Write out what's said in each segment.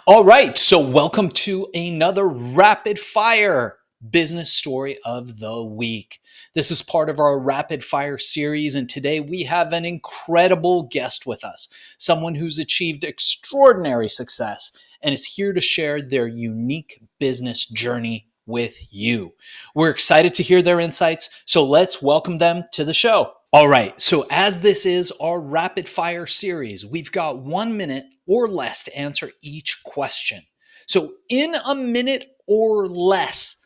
All right, so welcome to another rapid fire business story of the week. This is part of our rapid fire series, and today we have an incredible guest with us, someone who's achieved extraordinary success and is here to share their unique business journey with you. We're excited to hear their insights, so let's welcome them to the show. All right, so as this is our rapid fire series, we've got 1 minute or less to answer each question. So, in a minute or less,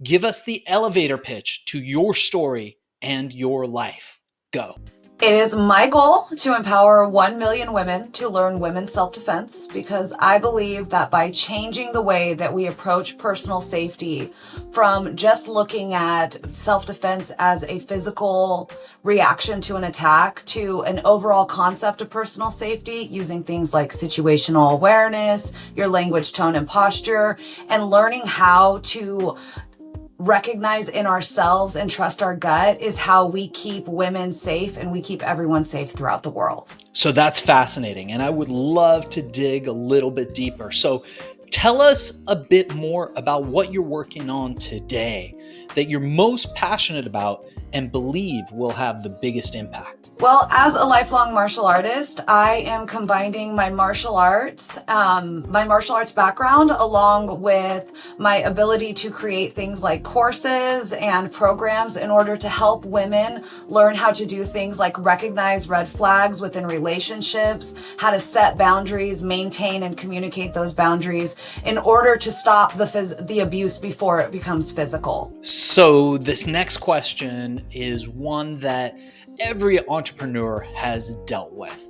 give us the elevator pitch to your story and your life. Go. It is my goal to empower 1 million women to learn women's self-defense because I believe that by changing the way that we approach personal safety from just looking at self-defense as a physical reaction to an attack to an overall concept of personal safety using things like situational awareness, your language, tone, and posture, and learning how to recognize in ourselves and trust our gut is how we keep women safe and we keep everyone safe throughout the world. So that's fascinating, and I would love to dig a little bit deeper. So tell us a bit more about what you're working on today that you're most passionate about and believe will have the biggest impact. Well, as a lifelong martial artist, I am combining my martial arts background along with my ability to create things like courses and programs in order to help women learn how to do things like recognize red flags within relationships, how to set boundaries, maintain and communicate those boundaries in order to stop the abuse before it becomes physical. So this next question is one that every entrepreneur has dealt with.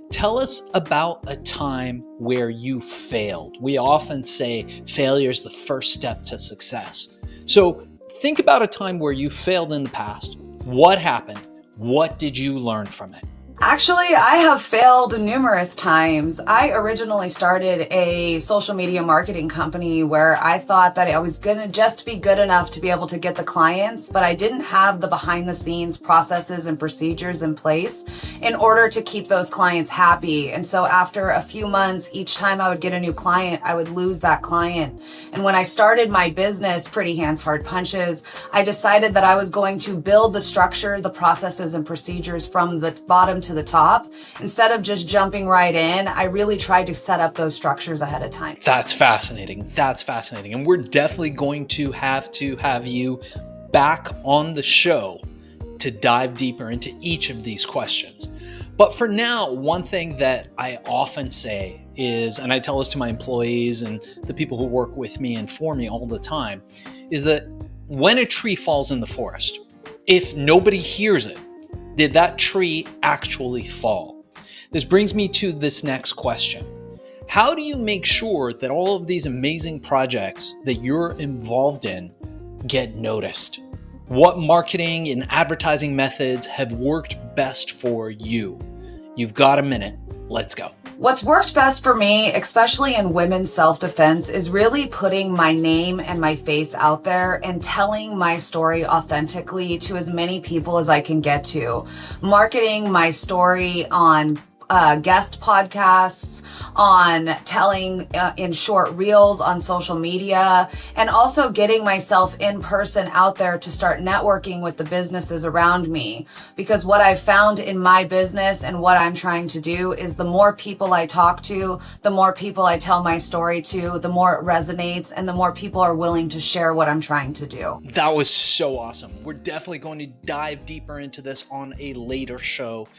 Tell us about a time where you failed. We often say failure is the first step to success. So think about a time where you failed in the past. What happened? What did you learn from it? Actually, I have failed numerous times. I originally started a social media marketing company where I thought that I was going to just be good enough to be able to get the clients, but I didn't have the behind the scenes processes and procedures in place in order to keep those clients happy. And so after a few months, each time I would get a new client, I would lose that client. And when I started my business, Pretty Hands, Hard Punches, I decided that I was going to build the structure, the processes and procedures from the bottom to the top. Instead of just jumping right in, I really tried to set up those structures ahead of time. That's fascinating. That's fascinating. And we're definitely going to have you back on the show to dive deeper into each of these questions. But for now, one thing that I often say is, and I tell this to my employees and the people who work with me and for me all the time, is that when a tree falls in the forest, if nobody hears it, did that tree actually fall? This brings me to this next question. How do you make sure that all of these amazing projects that you're involved in get noticed? What marketing and advertising methods have worked best for you? You've got a minute. Let's go. What's worked best for me, especially in women's self-defense, is really putting my name and my face out there and telling my story authentically to as many people as I can get to. Marketing my story on guest podcasts, on telling in short reels on social media, and also getting myself in person out there to start networking with the businesses around me. Because what I've found in my business and what I'm trying to do is the more people I talk to, the more people I tell my story to, the more it resonates and the more people are willing to share what I'm trying to do. That was so awesome. We're definitely going to dive deeper into this on a later show.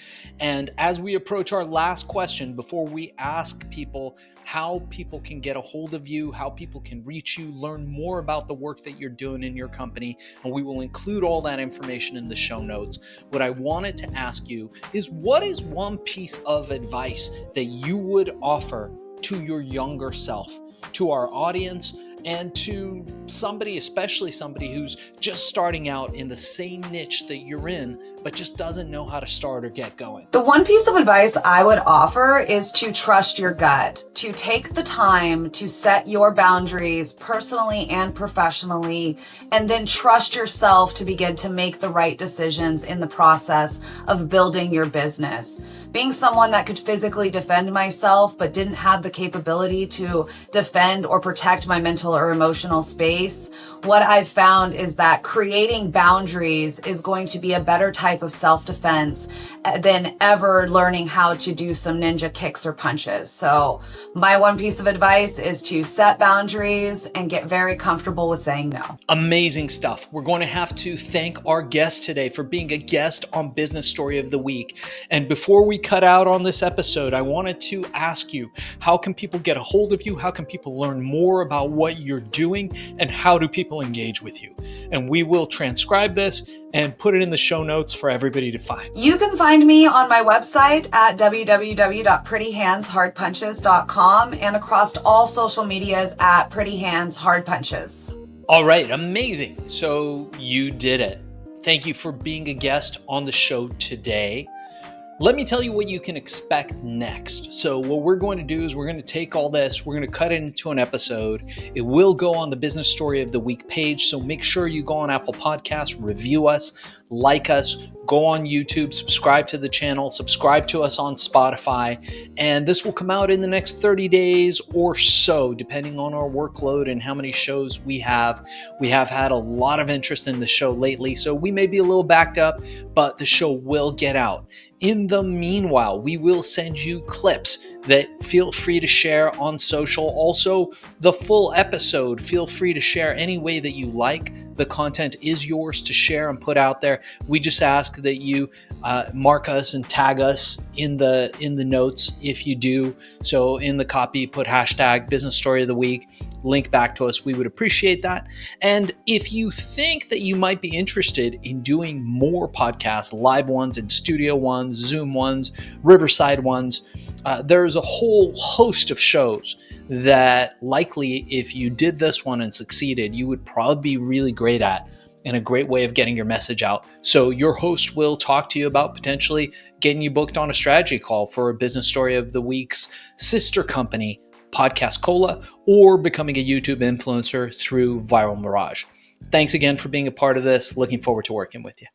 And as we approach our last question, before we ask people how people can get a hold of you, how people can reach you, learn more about the work that you're doing in your company, and we will include all that information in the show notes. What I wanted to ask you is, what is one piece of advice that you would offer to your younger self, to our audience, and to somebody, especially somebody who's just starting out in the same niche that you're in, but just doesn't know how to start or get going? The one piece of advice I would offer is to trust your gut, to take the time to set your boundaries personally and professionally, and then trust yourself to begin to make the right decisions in the process of building your business. Being someone that could physically defend myself but didn't have the capability to defend or protect my mental or emotional space, what I've found is that creating boundaries is going to be a better type of self-defense than ever learning how to do some ninja kicks or punches. So my one piece of advice is to set boundaries and get very comfortable with saying no. Amazing stuff. We're going to have to thank our guest today for being a guest on Business Story of the Week. And before we cut out on this episode, I wanted to ask you, how can people get a hold of you? How can people learn more about what you're doing? And how do people engage with you? And we will transcribe this and put it in the show notes for everybody to find. You can find me on my website at www.prettyhandshardpunches.com and across all social medias at Pretty Hands Hard Punches. All right, amazing. So you did it. Thank you for being a guest on the show today. Let me tell you what you can expect next. So what we're going to do is we're going to take all this, we're going to cut it into an episode. It will go on the Business Story of the Week page. So make sure you go on Apple Podcasts, review us, like us, go on YouTube, subscribe to the channel, subscribe to us on Spotify, and this will come out in the next 30 days or so, depending on our workload and how many shows we have. We have had a lot of interest in the show lately, so we may be a little backed up, but the show will get out. In the meanwhile, we will send you clips that feel free to share on social. Also, the full episode, feel free to share any way that you like. The content is yours to share and put out there. We just ask that you mark us and tag us in the notes if you do. So in the copy, put hashtag Business Story of the Week, link back to us. We would appreciate that. And if you think that you might be interested in doing more podcasts, live ones and studio ones, Zoom ones, Riverside ones, there's a whole host of shows that likely if you did this one and succeeded, you would probably be really great at and a great way of getting your message out. So your host will talk to you about potentially getting you booked on a strategy call for a Business Story of the Week's sister company, Podcast Cola, or becoming a YouTube influencer through Viral Mirage. Thanks again for being a part of this. Looking forward to working with you.